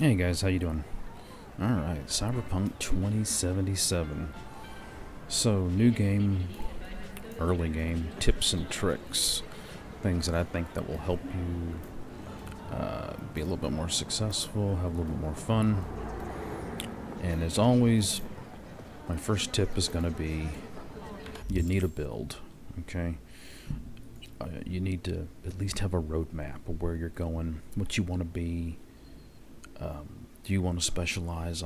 Hey guys, how you doing? Alright, Cyberpunk 2077. So, new game, early game, tips and tricks. Things that I think that will help you be a little bit more successful, have a little bit more fun. And as always, my first tip is going to be you need a build, okay? You need to at least have a roadmap of where you're going, what you want to be. Do you want to specialize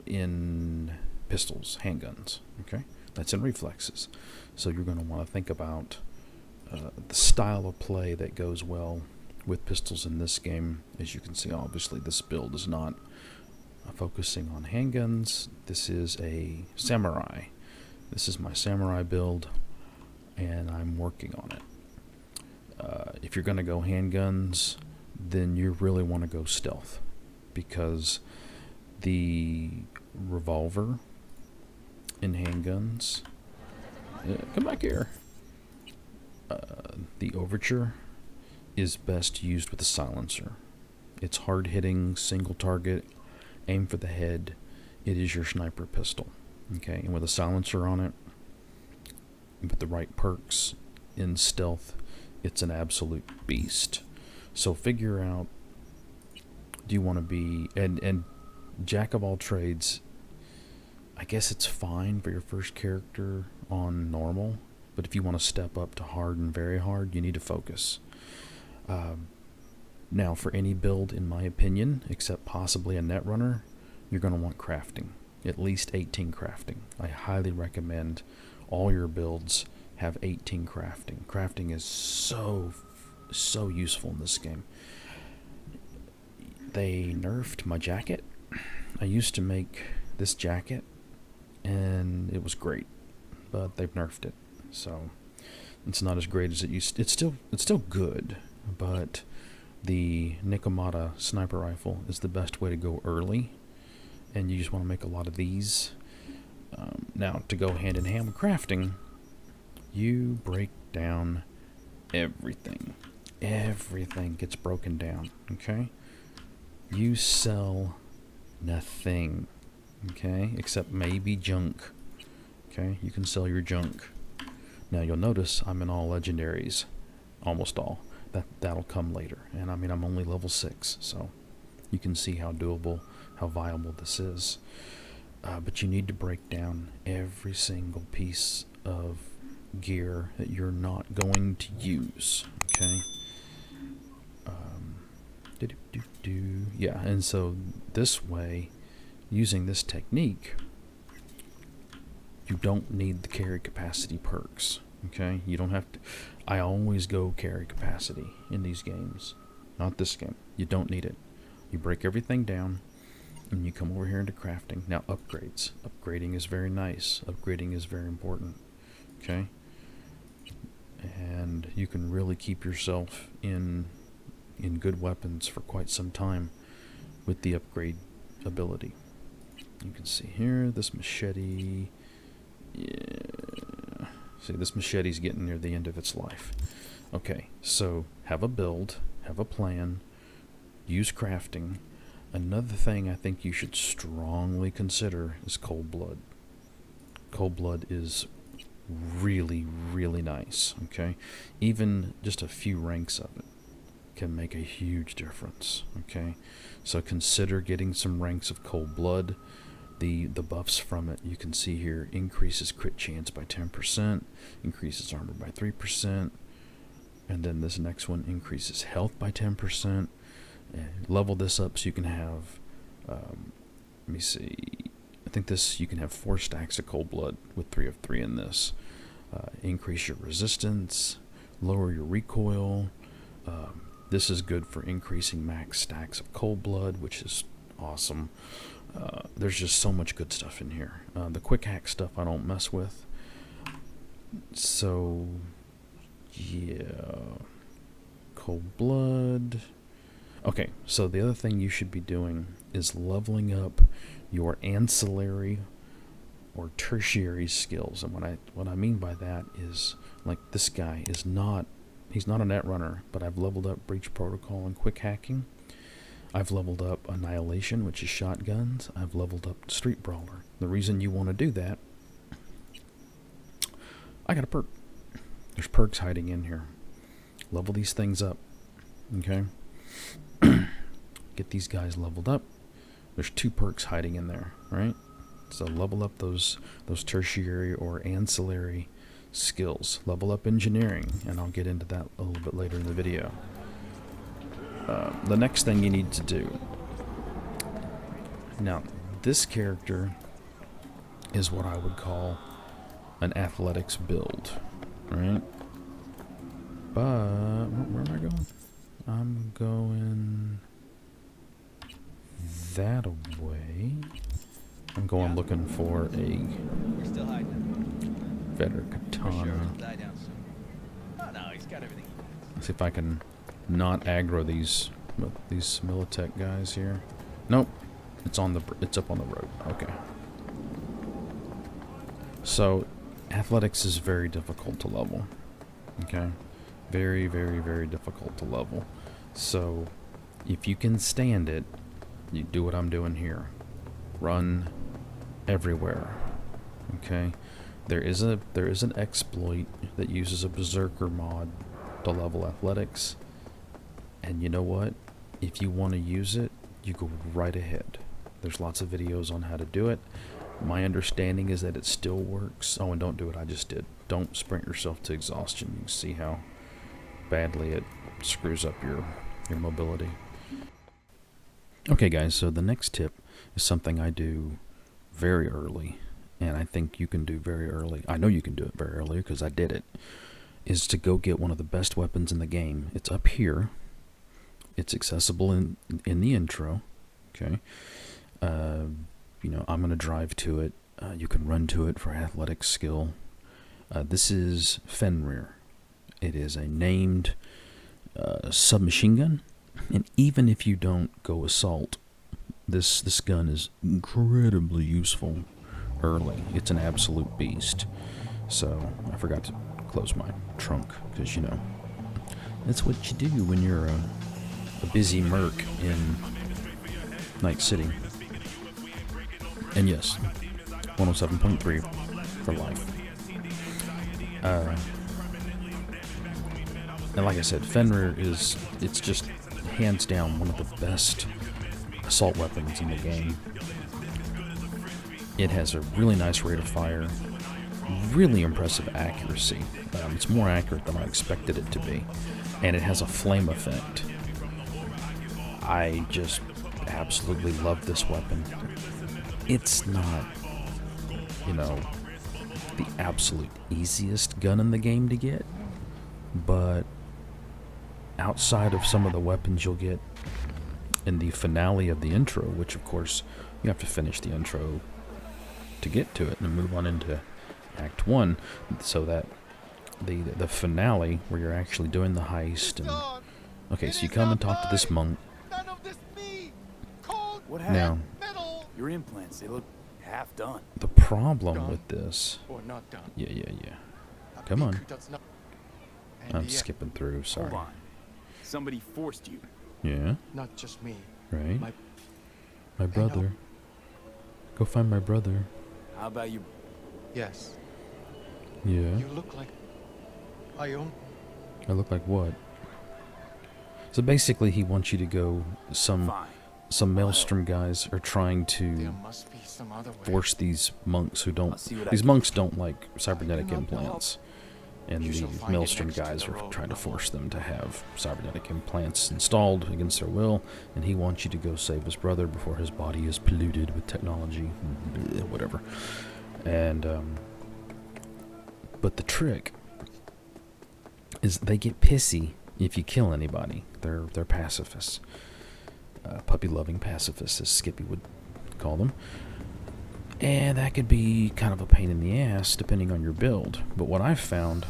in pistols, handguns? Okay, that's in reflexes. So you're going to want to think about the style of play that goes well with pistols in this game. As you can see, obviously this build is not focusing on handguns. This is a samurai. This is my samurai build, and I'm working on it. If you're going to go handguns, then you really want to go stealth, because the revolver in handguns, come back here, the overture is best used with a silencer. It's hard hitting, single target, aim for the head. It is your sniper pistol, okay? And with a silencer on it, with the right perks in stealth, it's an absolute beast. So figure out, do you want to be, and jack of all trades, I guess it's fine for your first character on normal, but if you want to step up to hard and very hard, you need to focus. Now, for any build, in my opinion, except possibly a netrunner, you're going to want crafting, at least 18 crafting. I highly recommend all your builds have 18 crafting. Crafting is so useful in this game. They nerfed my jacket. I used to make this jacket, and it was great, but they've nerfed it, so it's not as great as it used. It's still good, but the Nikomata sniper rifle is the best way to go early, and you just want to make a lot of these. Now, to go hand in hand with crafting, you break down everything. Everything gets broken down, okay? You sell nothing, okay? Except maybe junk, okay? You can sell your junk. Now, you'll notice I'm in all legendaries, almost all. That'll come later. And I mean, I'm only level 6, so you can see how doable, how viable this is. But you need to break down every single piece of gear that you're not going to use, okay? Yeah, and so this way, using this technique, you don't need the carry capacity perks, okay? You don't have to. I always go carry capacity in these games. Not this game. You don't need it. You break everything down, and you come over here into crafting. Now, upgrades. Upgrading is very nice. Upgrading is very important, okay? And you can really keep yourself in good weapons for quite some time with the upgrade ability. You can see here, this machete, yeah. See, this machete's getting near the end of its life. Okay, so have a build, have a plan, use crafting. Another thing I think you should strongly consider is cold blood. Cold blood is really, really nice, okay? Even just a few ranks of it can make a huge difference, okay? So consider getting some ranks of cold blood. The buffs from it, you can see here, increases crit chance by 10%, increases armor by 3%, and then this next one increases health by 10%. Level this up so you can have, let me see, I think this, you can have 4 stacks of cold blood with 3 of 3 in this. Increase your resistance, lower your recoil. This is good for increasing max stacks of cold blood, which is awesome. There's just so much good stuff in here. The quick hack stuff I don't mess with. So, yeah. Cold blood. Okay, so the other thing you should be doing is leveling up your ancillary or tertiary skills. And what I mean by that is, like, this guy is not, he's not a netrunner, but I've leveled up breach protocol and quick hacking. I've leveled up Annihilation, which is shotguns. I've leveled up Street Brawler. The reason you want to do that, I got a perk. There's perks hiding in here. Level these things up. Okay? Get these guys leveled up. There's 2 perks hiding in there, right? So level up those tertiary or ancillary skills. Level up engineering, and I'll get into that a little bit later in the video. The next thing you need to do. Now, this character is what I would call an athletics build, right? But where am I going? I'm going that way. I'm going looking for a better katana. Let's see if I can not aggro these Militech guys here. Nope, it's up on the road. Okay. So, athletics is very difficult to level. Okay, very, very, very difficult to level. So, if you can stand it, you do what I'm doing here. Run everywhere. Okay, there is an exploit that uses a berserker mod to level athletics, and you know what? If you want to use it, you go right ahead. There's lots of videos on how to do it. My understanding is that it still works. Oh, and don't do it. I just did. Don't sprint yourself to exhaustion. You can see how badly it screws up your mobility. Okay, guys, so the next tip is something I do very early, and I think you can do very early. I know you can do it very early because I did it. Is to go get one of the best weapons in the game. It's up here. It's accessible in the intro. Okay. You know, I'm going to drive to it. You can run to it for athletic skill. This is Fenrir. It is a named submachine gun. And even if you don't go assault, this gun is incredibly useful early. It's an absolute beast. So, I forgot to close my trunk, because, you know, that's what you do when you're a busy merc in Night City. And yes, 107.3 for life. And like I said, Fenrir it's just hands down one of the best assault weapons in the game. It has a really nice rate of fire, really impressive accuracy. It's more accurate than I expected it to be, and it has a flame effect. I just absolutely love this weapon. It's not, you know, the absolute easiest gun in the game to get, but outside of some of the weapons you'll get in the finale of the intro, which of course you have to finish the intro to get to it and move on into Act 1, so that the finale where you're actually doing the heist and okay, so you come and talk to this monk. What Now, your implants, they look half done. the problem with this, Or not done. yeah, come on, I'm And yet, skipping through, sorry. Hold on. Somebody forced you. Yeah, not just me. right, My my brother, go find my brother. How about you? yes. Yeah, You look like I own. I look like what? So basically he wants you to go, some Maelstrom guys are trying There to must be some other way. force these monks who I'll don't, see what I these can- monks don't like cybernetic I do not know. implants. And You the shall find it Maelstrom next to guys the are road, trying to Rebel. force them to have cybernetic implants installed against their will, and he wants you to go save his brother before his body is polluted with technology, whatever. And, but the trick is they get pissy if you kill anybody. They're pacifists. Puppy-loving pacifists, as Skippy would call them. And that could be kind of a pain in the ass, depending on your build. But what I've found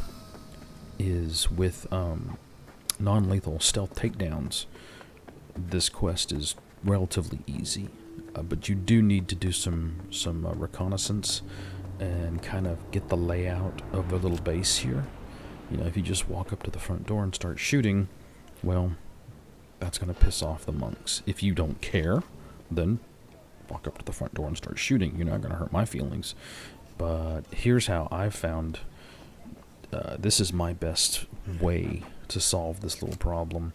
is with non-lethal stealth takedowns, this quest is relatively easy. But you do need to do some reconnaissance and kind of get the layout of the little base here. You know, if you just walk up to the front door and start shooting, well, That's going to piss off the monks. If you don't care, then walk up to the front door and start shooting. You're not going to hurt my feelings. But here's how I've found this is my best way to solve this little problem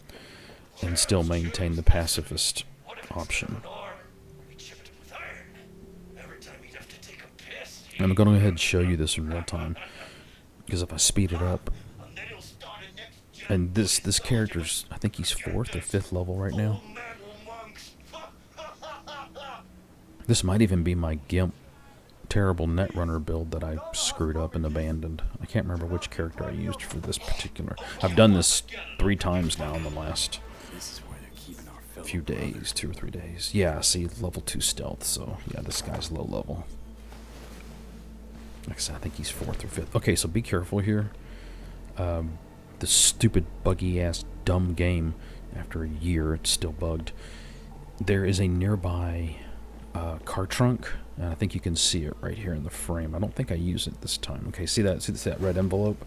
and still maintain the pacifist option. I'm going to go ahead and show you this in real time, because if I speed it up, and this character's, I think he's 4th or 5th level right now. This might even be my GIMP terrible Netrunner build that I screwed up and abandoned. I can't remember which character I used for this particular. I've done this 3 times now in the last few days, 2 or 3 days. Yeah, see, level 2 stealth, so yeah, this guy's low level. Like I said, I think he's 4th or 5th. Okay, so be careful here. The stupid, buggy-ass, dumb game, after a year, it's still bugged. There is a nearby car trunk, and I think you can see it right here in the frame. I don't think I use it this time. Okay, see that red envelope?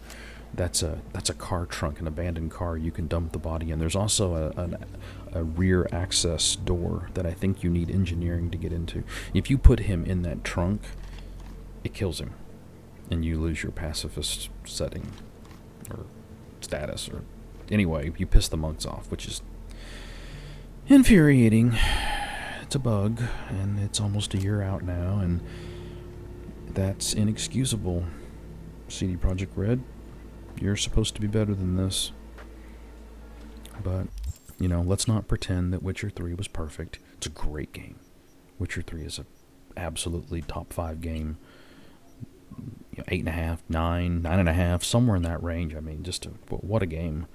That's a car trunk, an abandoned car you can dump the body in. There's also a rear access door that I think you need engineering to get into. If you put him in that trunk, it kills him, and you lose your pacifist setting or status, or anyway, you piss the monks off, which is infuriating. It's a bug, and it's almost a year out now, and that's inexcusable. CD Projekt Red, you're supposed to be better than this. But, you know, let's not pretend that Witcher 3 was perfect. It's a great game. Witcher 3 is a absolutely top 5 game. 8.5, 9, 9.5, somewhere in that range. I mean, what a game.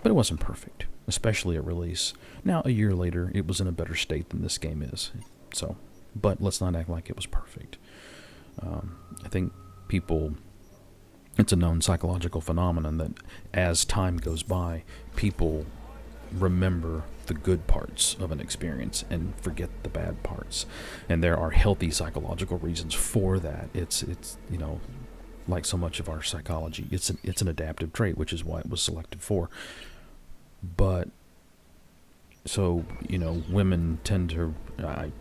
But it wasn't perfect, especially at release. Now, a year later, it was in a better state than this game is. So, but let's not act like it was perfect. I think it's a known psychological phenomenon that as time goes by, people remember the good parts of an experience and forget the bad parts. And there are healthy psychological reasons for that. It's you know, like so much of our psychology, it's an adaptive trait, which is why it was selected for. But so, you know, women tend to, I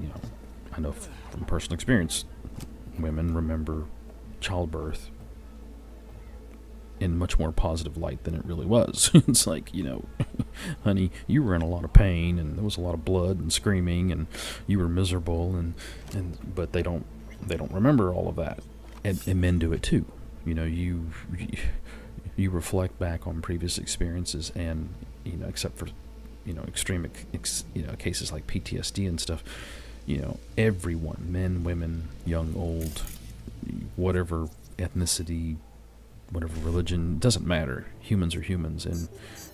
know from personal experience, women remember childbirth in much more positive light than it really was. It's like, you know, honey, you were in a lot of pain, and there was a lot of blood and screaming, and you were miserable, and but they don't remember all of that, and men do it too. You know, you reflect back on previous experiences, and you know, except for, you know, extreme cases like PTSD and stuff, you know, everyone, men, women, young, old, whatever ethnicity, whatever religion, doesn't matter. Humans are humans, and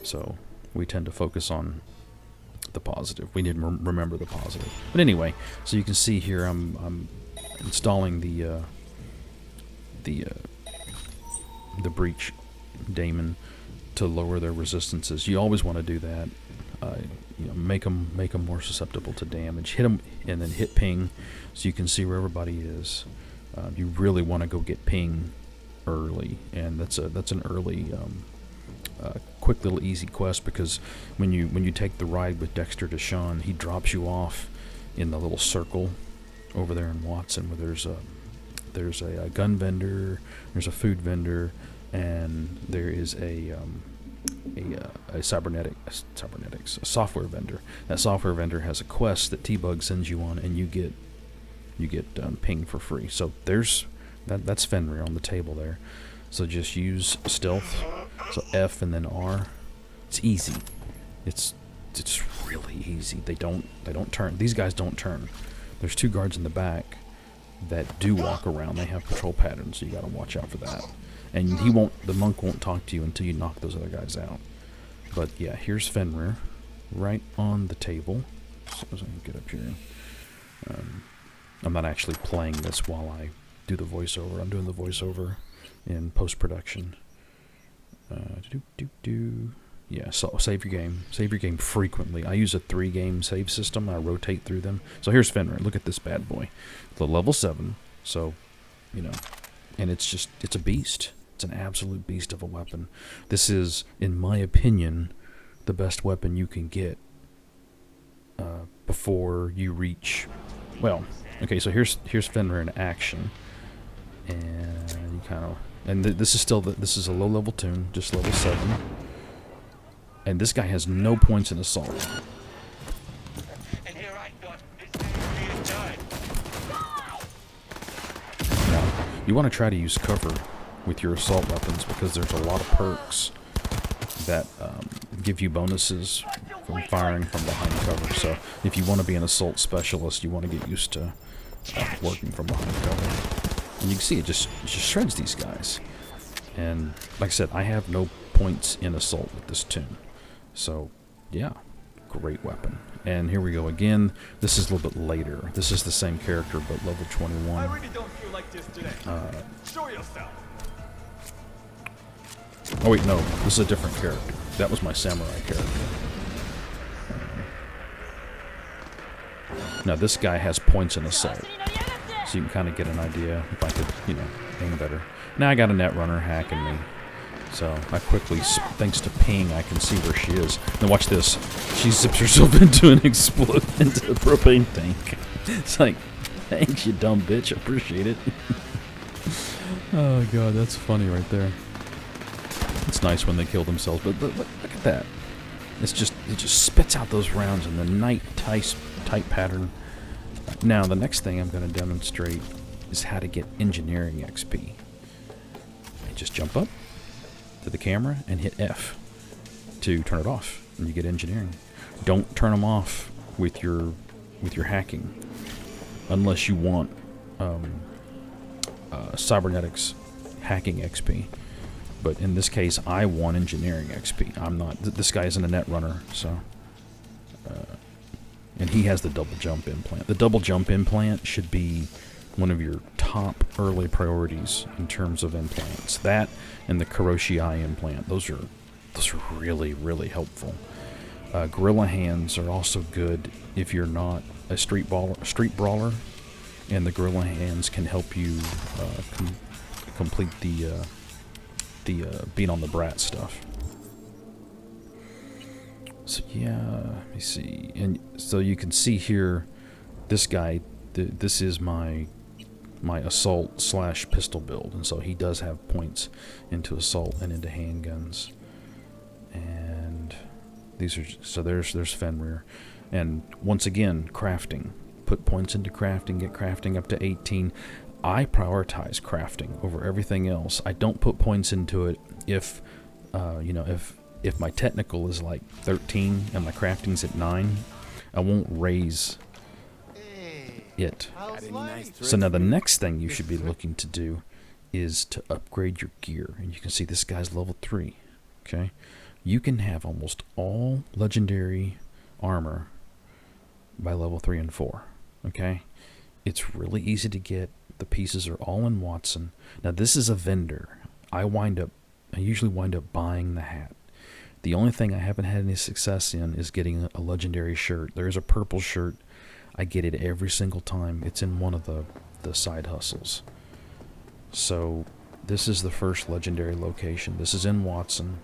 so we tend to focus on the positive. We need to remember the positive. But anyway, so you can see here I'm installing the breach daemon to lower their resistances. You always want to do that. You know, make them more susceptible to damage. Hit them and then hit ping, so you can see where everybody is. You really want to go get ping early, and that's an early, quick little easy quest, because when you take the ride with Dexter Deshawn, he drops you off in the little circle over there in Watson, where there's a gun vendor, there's a food vendor, and there is a software vendor. That software vendor has a quest that T-Bug sends you on, and you get ping for free. So that's Fenrir on the table there. So just use stealth. So F and then R. It's easy. It's really easy. They don't turn. These guys don't turn. There's 2 guards in the back that do walk around. They have patrol patterns, so you gotta watch out for that. And the monk won't talk to you until you knock those other guys out. But yeah, here's Fenrir, right on the table. So I can get up here. I'm not actually playing this while I do the voiceover. I'm doing the voiceover in post-production. Yeah, so save your game. Save your game frequently. I use a 3-game save system. I rotate through them. So here's Fenrir. Look at this bad boy. The level 7. So, you know, and it's a beast. It's an absolute beast of a weapon. This is, in my opinion, the best weapon you can get before you reach. Well, okay, so here's Fenrir in action, and you kind of, and this is still this is a low level tune, just level 7, and this guy has no points in assault. Now, you want to try to use cover with your assault weapons because there's a lot of perks that give you bonuses from firing from behind cover. So if you want to be an assault specialist, you want to get used to working from behind cover. And you can see it just shreds these guys. And like I said, I have no points in assault with this tune. So yeah, great weapon. And here we go again. This is a little bit later. This is the same character, but level 21. I really don't feel like this today. Show yourself. Oh wait, no, this is a different character. That was my samurai character. Now this guy has points in assault, so you can kind of get an idea if I could, you know, aim better. Now I got a netrunner hacking me, so I quickly, thanks to ping, I can see where she is. Now watch this. She zips herself into an into a propane tank. It's like, thanks, you dumb bitch. I appreciate it. Oh god, that's funny right there. It's nice when they kill themselves, but look at that. It just spits out those rounds in the night tight pattern. Now the next thing I'm going to demonstrate is how to get engineering XP. You just jump up to the camera and hit F to turn it off, and you get engineering. Don't turn them off with your hacking, unless you want cybernetics hacking XP. But in this case, I want engineering XP. I'm not. This guy isn't a netrunner, so. And he has the double jump implant. The double jump implant should be one of your top early priorities in terms of implants. That and the Kuroshi Eye implant. Those are really, really helpful. Gorilla hands are also good if you're not a street brawler, and the gorilla hands can help you complete the beat on the brat stuff. So yeah, let me see, and so you can see here, this guy, this is my assault / pistol build, and so he does have points into assault and into handguns. And these are, so there's Fenrir, and once again, crafting. Put points into crafting, get crafting up to 18. I prioritize crafting over everything else. I don't put points into it if, if my technical is like 13 and my crafting's at 9, I won't raise it. So now the next thing you should be looking to do is to upgrade your gear. And you can see this guy's level 3. Okay, you can have almost all legendary armor by level 3 and 4. Okay, it's really easy to get. The pieces are all in Watson. Now this is a vendor. I usually wind up buying the hat. The only thing I haven't had any success in is getting a legendary shirt. There's a purple shirt. I get it every single time. It's in one of the side hustles. So this is the first legendary location. This is in Watson.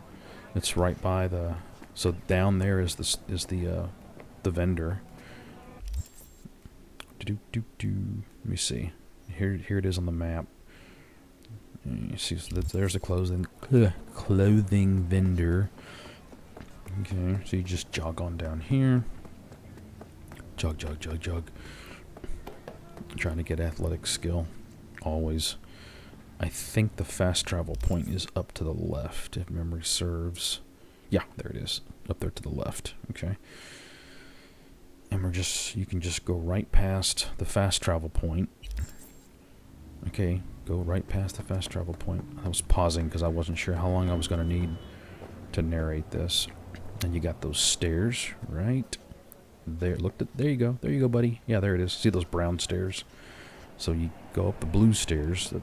It's right by the. So down there is the vendor. Let me see. Here it is on the map. You see, so there's a clothing vendor. Okay, so you just jog on down here. Jog. Trying to get athletic skill, always. I think the fast travel point is up to the left, if memory serves. Yeah, there it is, up there to the left. Okay. And you can just go right past the fast travel point. Okay, go right past the fast travel point. I was pausing because I wasn't sure how long I was going to need to narrate this. And you got those stairs right there. There you go, buddy. Yeah, there it is. See those brown stairs? So you go up the blue stairs, the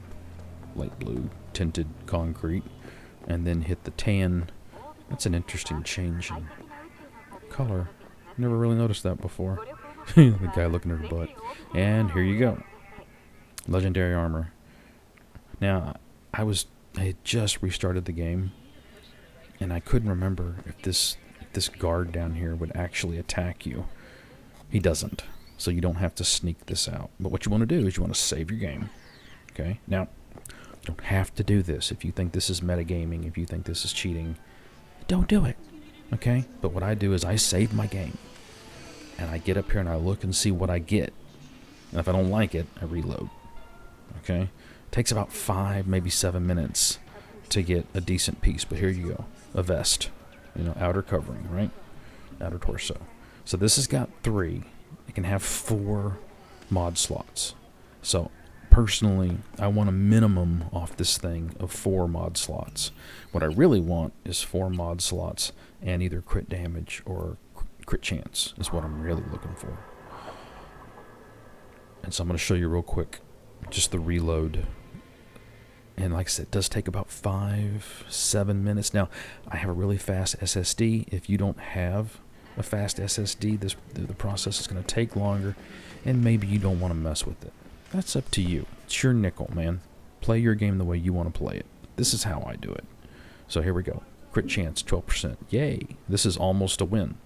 light blue tinted concrete, and then hit the tan. That's an interesting change in color. Never really noticed that before. The guy looking at her butt. And here you go. Legendary armor. Now, I had just restarted the game, and I couldn't remember if this guard down here would actually attack you. He doesn't. So you don't have to sneak this out. But what you want to do is you want to save your game. Okay? Now, you don't have to do this. If you think this is metagaming, if you think this is cheating, don't do it. Okay? But what I do is I save my game. And I get up here and I look and see what I get. And if I don't like it, I reload. Okay? It takes about 5, maybe 7 minutes to get a decent piece. But here you go. A vest. You know, outer covering, right? Outer torso. So this has got 3. It can have 4 mod slots. So personally, I want a minimum off this thing of 4 mod slots. What I really want is 4 mod slots and either crit damage or crit chance is what I'm really looking for. And so I'm going to show you real quick just the reload. And like I said, it does take about 5-7 minutes. Now, I have a really fast SSD. If you don't have a fast SSD, the process is going to take longer, and maybe you don't want to mess with it. That's up to you. It's your nickel, man. Play your game the way you want to play it. This is how I do it. So here we go. Crit chance, 12%. Yay. This is almost a win,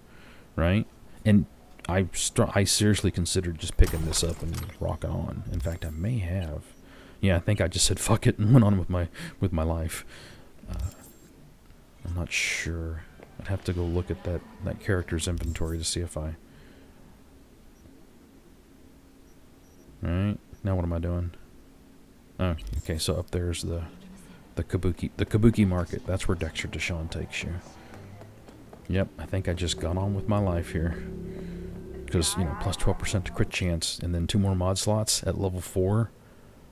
right? And I seriously considered just picking this up and rocking on. In fact, I may have. Yeah, I think I just said fuck it and went on with my life. I'm not sure. I'd have to go look at that character's inventory to see if I... Alright, now what am I doing? Oh, okay, so up there's the Kabuki Market. That's where Dexter Deshawn takes you. Yep, I think I just got on with my life here. Because, you know, plus 12% to crit chance, and then 2 more mod slots at level 4.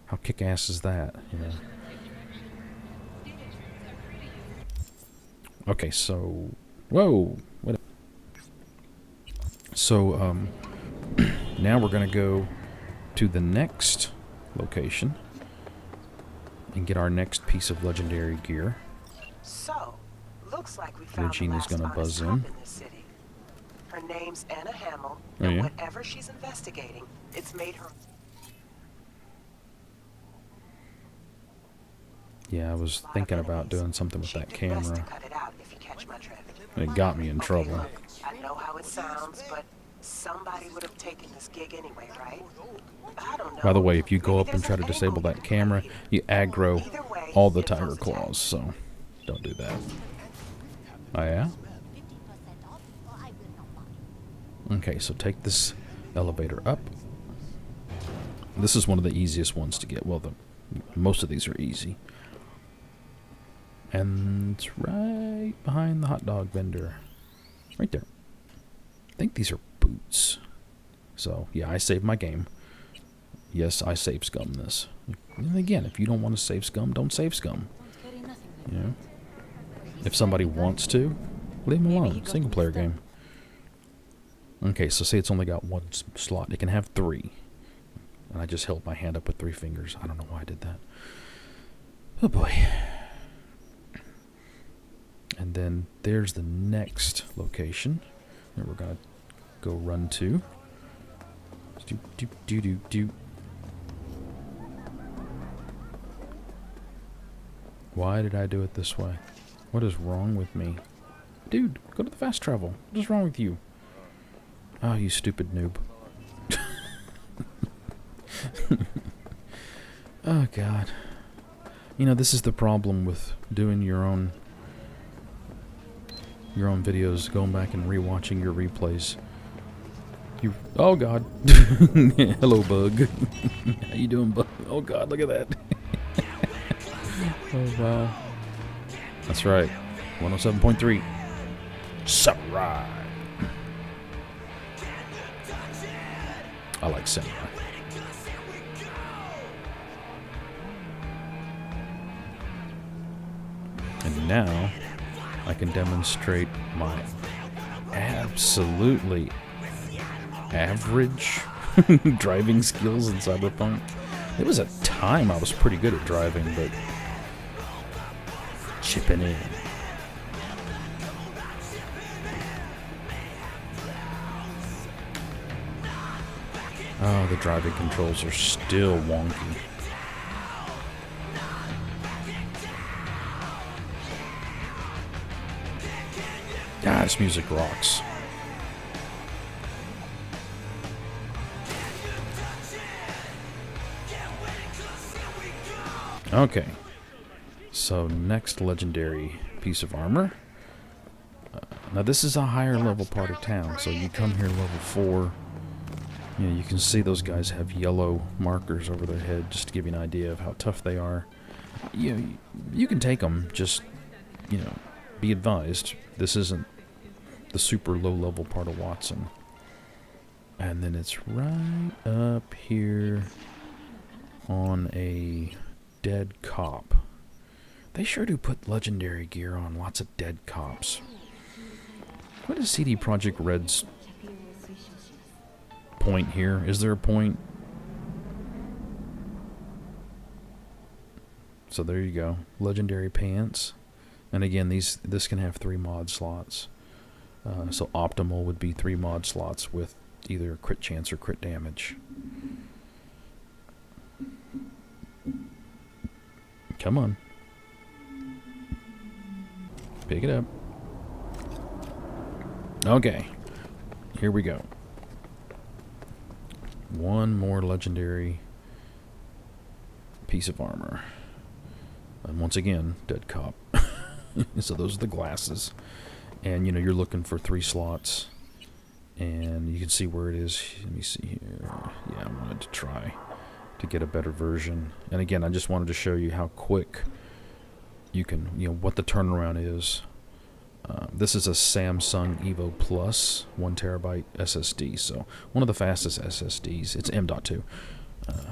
How kick-ass is that, you know? Okay, so... Whoa! What? So, now we're going to go to the next location and get our next piece of legendary gear. So, looks like we found Regina's the gonna last buzz honest in. cop in this city. Her name's Anna Hamill, Oh, and yeah? whatever she's investigating, it's made her... Yeah, I was thinking about doing something with that camera. Cut it out if you catch my drift. It got me in Okay, trouble. look, I know how it sounds, but somebody would have taken this gig anyway, right? I don't know. By the way, if you go Maybe up and there's try to an disable angle that you can camera, play. you aggro Either way, all the info's tiger attached. claws, so don't do that. Oh, yeah? Okay, so take this elevator up. This is one of the easiest ones to get. Well, most of these are easy. And it's right behind the hot dog vendor. Right there. I think these are boots. So, yeah, I saved my game. Yes, I save scum this. And again, if you don't want to save scum, don't save scum. You know? If somebody wants to, leave them alone. Single player game. Okay, so say it's only got 1 slot. It can have 3. And I just held my hand up with 3 fingers. I don't know why I did that. Oh boy. And then there's the next location that we're going to go run to. Do. Why did I do it this way? What is wrong with me? Dude, go to the fast travel. What is wrong with you? Oh, you stupid noob. Oh, God. You know, this is the problem with doing your own videos, going back and rewatching your replays. Oh, God. Hello, bug. How you doing, bug? Oh, God, look at that. Oh, wow. That's right. 107.3. Samurai. I like Samurai. And now I can demonstrate my absolutely average driving skills in Cyberpunk. There was a time I was pretty good at driving, but chipping in. Oh, the driving controls are still wonky. God, this music rocks. Okay. So, next legendary piece of armor. Now, this is a higher level part of town, so you come here level 4. You know, you can see those guys have yellow markers over their head just to give you an idea of how tough they are. You can take them, just, you know, be advised. This isn't the super low level part of Watson. And then it's right up here on a dead cop. They sure do put legendary gear on lots of dead cops. What is CD Projekt Red's point here? Is there a point? So there you go. Legendary pants. And again, this can have 3 mod slots. So optimal would be 3 mod slots with either crit chance or crit damage. Come on. Pick it up. Okay. Here we go. One more legendary piece of armor. And once again, dead cop. So those are the glasses. And, you know, you're looking for 3 slots. And you can see where it is. Let me see here. Yeah, I wanted to try to get a better version. And again, I just wanted to show you how quick you can, you know, what the turnaround is. This is a Samsung Evo Plus 1TB SSD. So one of the fastest SSDs. It's M.2.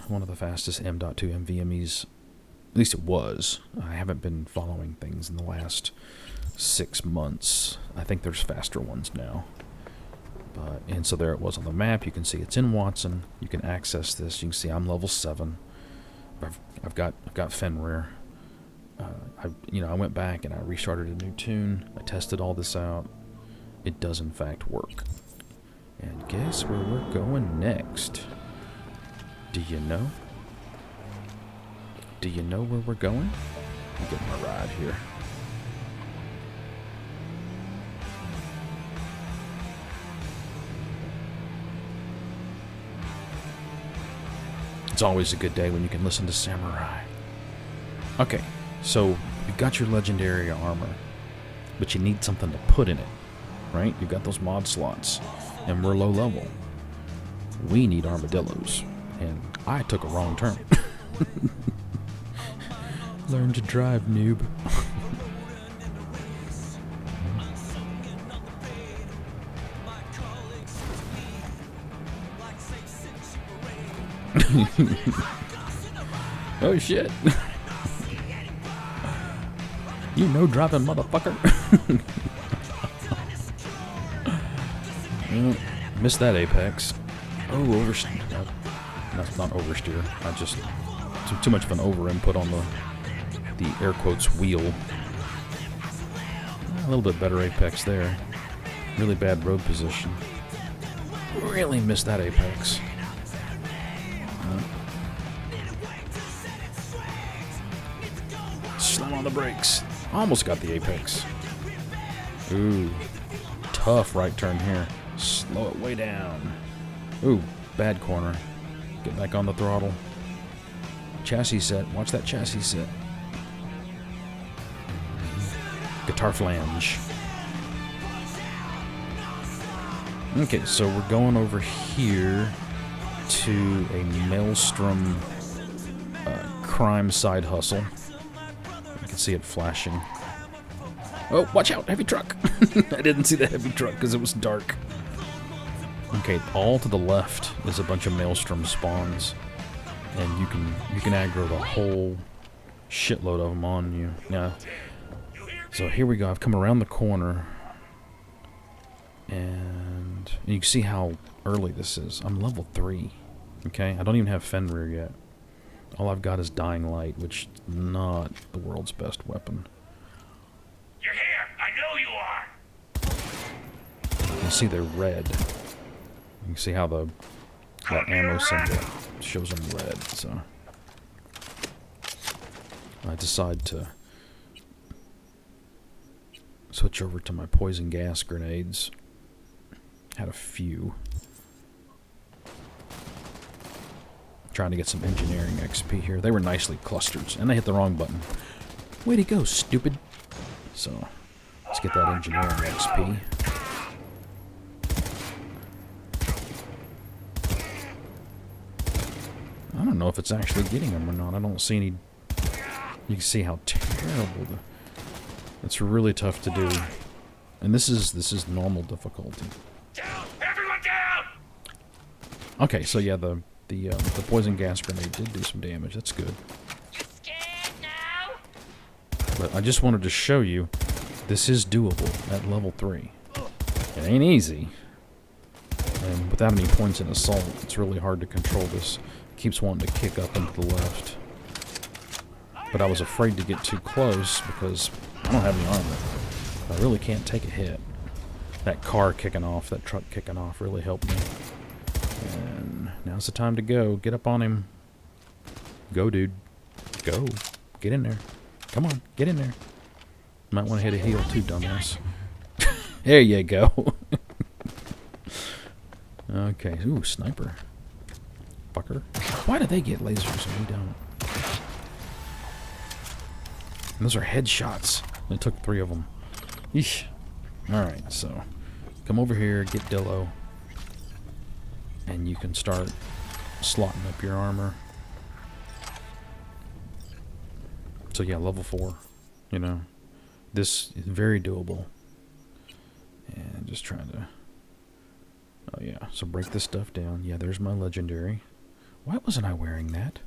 One of the fastest M.2 NVMe's. At least it was. I haven't been following things in the last 6 months. I think there's faster ones now. And so there it was on the map. You can see it's in Watson. You can access this. You can see I'm level 7. I've got Fenrir. I went back and I restarted a new tune. I tested all this out. It does in fact work. And guess where we're going next? Do you know? Do you know where we're going? I'm getting a ride here. It's always a good day when you can listen to Samurai. Okay, so you've got your legendary armor, but you need something to put in it, right? You've got those mod slots, and we're low level. We need armadillos, and I took a wrong turn. Learn to drive, noob. Oh shit. You know driving, motherfucker. Missed that apex. Oh, oversteer. That's not oversteer. I just too much of an over input on the air quotes wheel. A little bit better apex there. Really bad road position. Really missed that apex. Slam on the brakes. Almost got the apex. Ooh. Tough right turn here. Slow it way down. Ooh. Bad corner. Get back on the throttle. Chassis set. Watch that chassis set. Guitar flange. Okay, so we're going over here to a Maelstrom crime side hustle. You can see it flashing. Oh, watch out, heavy truck. I didn't see the heavy truck because it was dark. Okay, all to the left is a bunch of Maelstrom spawns. And you can aggro the whole shitload of them on you. Now, so here we go. I've come around the corner. And you can see how early this is. I'm level 3. Okay? I don't even have Fenrir yet. All I've got is Dying Light, which is not the world's best weapon. You're here! I know you are! You can see they're red. You can see how the ammo symbol shows them red, so I decide to switch over to my poison gas grenades. Had a few. trying to get some engineering XP here. They were nicely clustered, and I hit the wrong button. Way to go, stupid. So, let's get that engineering XP. I don't know if it's actually getting them or not. I don't see any... You can see how terrible it's really tough to do. And this is normal difficulty. Down! Everyone down! Okay, so yeah, the poison gas grenade did do some damage. That's good. You scared now? But I just wanted to show you this is doable at level 3. It ain't easy. And without any points in assault, it's really hard to control this. It keeps wanting to kick up and to the left. But I was afraid to get too close because I don't have any armor. I really can't take a hit. That car kicking off, that truck kicking off really helped me. And now's the time to go. Get up on him. Go, dude. Go. Get in there. Come on, get in there. Might want to hit a heal too, dumbass. There you go. Okay. Ooh, sniper. Fucker. Why do they get lasers and we don't? And those are headshots. It took 3 of them. Yeesh. Alright, so come over here, get Dillo, and you can start slotting up your armor. So yeah, level 4, you know. This is very doable. And just trying to... Oh yeah, so break this stuff down. Yeah, there's my legendary. Why wasn't I wearing that?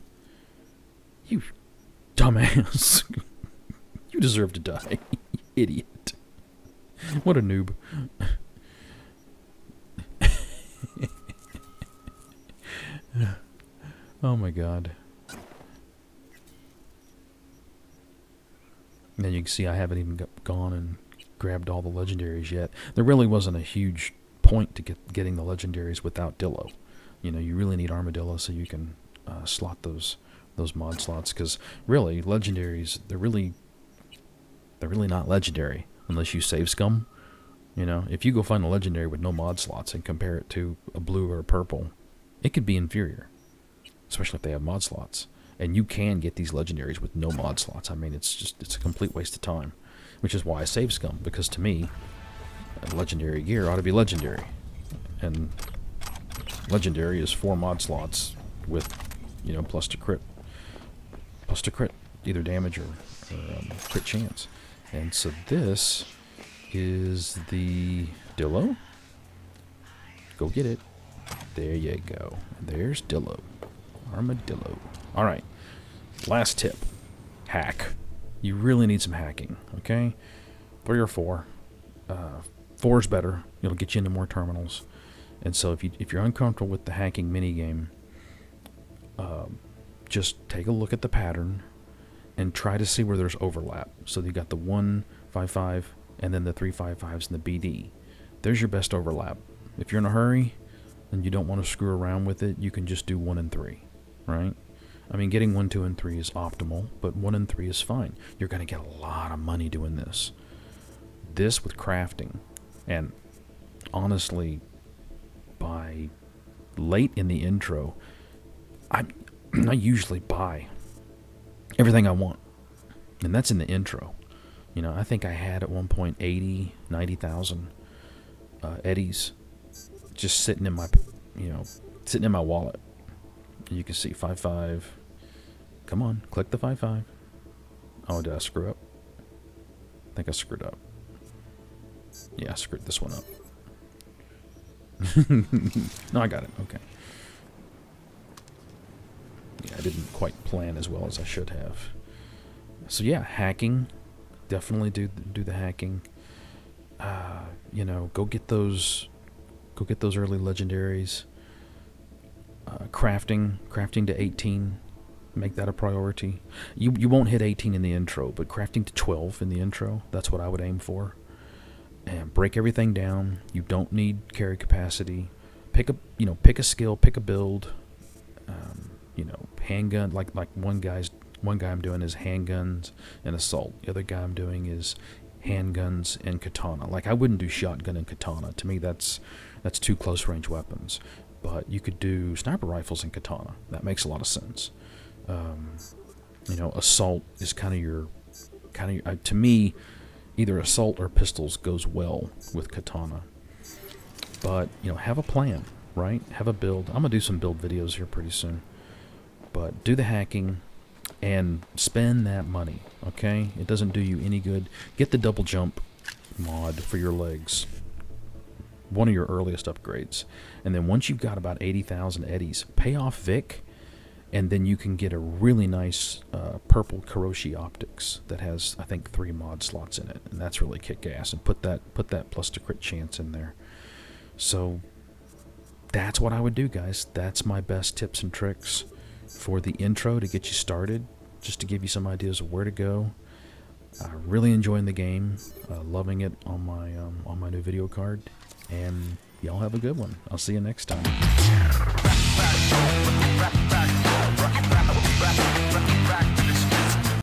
You dumbass. You deserve to die, idiot. What a noob. Oh my god. And then you can see I haven't even gone and grabbed all the legendaries yet. There really wasn't a huge point to getting the legendaries without Dillo. You know, you really need Armadillo so you can slot those mod slots. Because really, legendaries, they're really not legendary unless you save scum. You know, if you go find a legendary with no mod slots and compare it to a blue or a purple, it could be inferior, especially if they have mod slots. And you can get these legendaries with no mod slots. I mean, it's a complete waste of time, which is why I save scum, because to me, legendary gear ought to be legendary. And legendary is 4 mod slots with, you know, plus to crit, either damage or crit chance. And so this is the Dillo. Go get it. There you go. There's Dillo. Armadillo. Alright. Last tip. Hack. You really need some hacking, okay? 3 or 4. 4 is better. It'll get you into more terminals. And so if you're uncomfortable with the hacking minigame, just take a look at the pattern and try to see where there's overlap. So you got the 155 and then the 355s and the BD. There's your best overlap. If you're in a hurry and you don't want to screw around with it, you can just do 1 and 3, right? I mean, getting 1, 2, and 3 is optimal, but 1 and 3 is fine. You're going to get a lot of money doing this. This with crafting, and honestly, by late in the intro, I usually buy everything I want, and that's in the intro. You know, I think I had at one point 80, 90,000 eddies just sitting in my, sitting in my wallet. And you can see 5.5. Come on, click the 5.5. Oh, did I screw up? I think I screwed up. Yeah, I screwed this one up. No, I got it. Okay. Yeah, I didn't quite plan as well as I should have. So yeah, hacking. Definitely do the hacking. You know, go get those early legendaries. Crafting to 18. Make that a priority. You won't hit 18 in the intro, but crafting to 12 in the intro, that's what I would aim for. And break everything down. You don't need carry capacity. Pick a skill, pick a build. Handgun, like one guy I'm doing is handguns and assault. The other guy I'm doing is handguns and katana. Like, I wouldn't do shotgun and katana. To me, that's 2 close range weapons. but you could do sniper rifles and katana. That makes a lot of sense. You know, assault is kind of your to me, either assault or pistols goes well with katana. But, you know, have a plan, right? Have a build. I'm going to do some build videos here pretty soon. But do the hacking and spend that money, okay? It doesn't do you any good. Get the double jump mod for your legs. One of your earliest upgrades. And then once you've got about 80,000 eddies, pay off Vic, and then you can get a really nice purple Kuroshi optics that has, I think, 3 mod slots in it. And that's really kick-ass. And put that plus the crit chance in there. So that's what I would do, guys. That's my best tips and tricks for the intro to get you started, just to give you some ideas of where to go. Really enjoying the game, loving it on my new video card, and y'all have a good one. I'll see you next time.